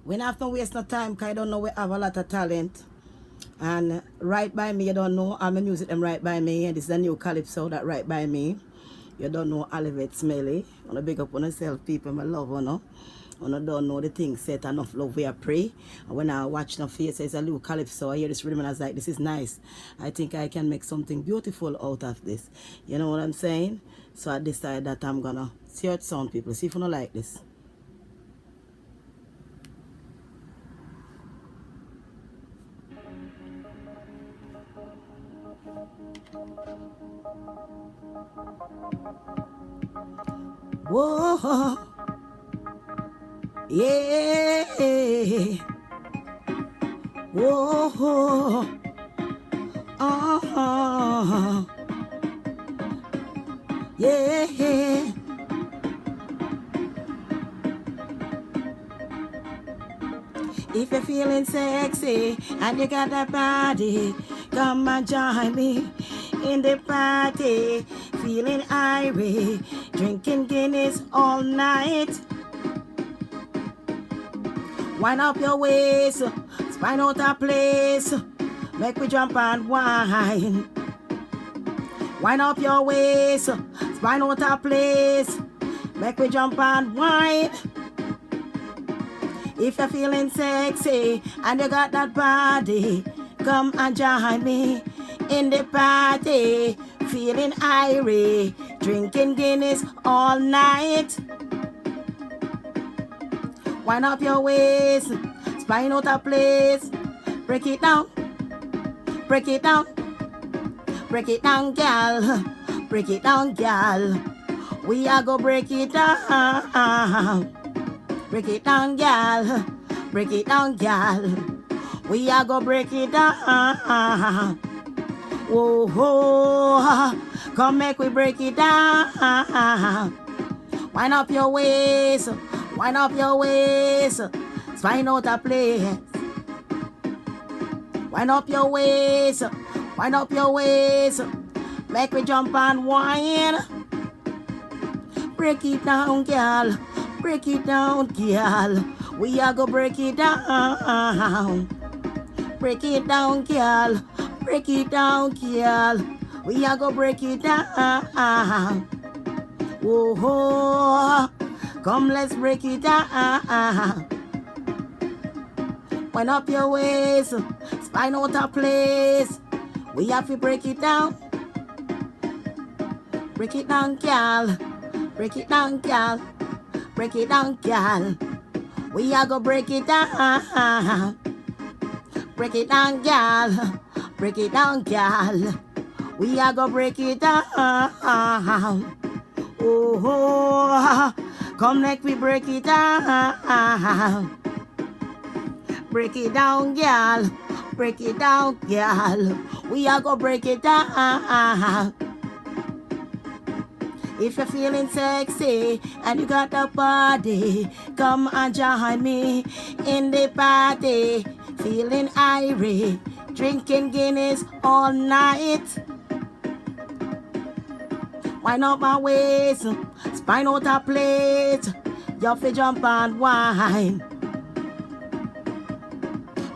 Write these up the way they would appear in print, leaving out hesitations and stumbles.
We don't have to waste no time because I don't know we have a lot of talent. And right by me, you don't know all my music them right by me. And this is a new Calypso that right by me. You don't know Olivet Smelly. I want to big up on yourself, people. My love, you know. I don't know the thing set enough love where I pray. And when I watch the face, it's a little Calypso. I hear this rhythm and I was like, this is nice. I think I can make something beautiful out of this. You know what I'm saying? So I decided that I'm gonna see how it sound, people. See if you don't like this. Whoa, yeah, whoa, yeah. If you're feeling sexy and you got that body, come and join me in the party. Feeling irie, drinking Guinness all night. Wind up your waist, spine out a place. Make we jump and wine. Wind up your waist, spine out a place. Make we jump and wine. If you're feeling sexy and you got that body, come and join me in the party. Feeling irie, drinking Guinness all night. Wind up your waist, spine out a place. Break it down, break it down, break it down, gal. Break it down, gal. We are go break it down. Break it down, gal. Break it down, gal. We are go break it down. Whoa, whoa. Come make we break it down. Wind up your waist. Wind up your waist. Spine out a place. Wind up your waist. Wind up your waist. Make we jump and whine. Break it down, gal. Break it down, girl. We are go break it down. Break it down, girl. Break it down, girl. We are go break it down. Whoa, come let's break it down. Wind up your waist, spine out a place. We have to break it down. Break it down, girl. Break it down, girl. Break it down, girl. We are go break it down. Break it down, girl. Break it down, girl. We are go break it down. Oh, come let me break it down. Break it down, girl. Break it down, girl. We are go break it down. If you're feeling sexy and you got the body, come and join me in the party. Feeling irie, drinking Guinness all night. Wind up my waist, spine out a plate. You fi jump and wine.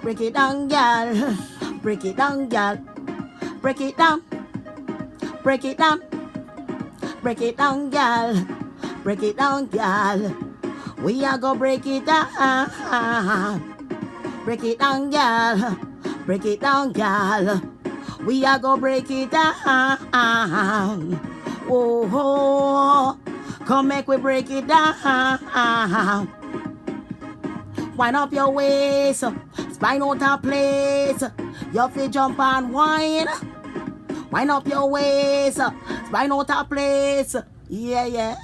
Break it down, girl. Break it down, girl. Break it down. Break it down. Break it down, girl. Break it down, girl. We are go break it down. Break it down, girl. Break it down, girl. We are go break it down. Oh, come make we break it down. Wind up your waist, spine out a place. You fi jump and whine. Wind up your waist, spine out a place. Yeah, yeah.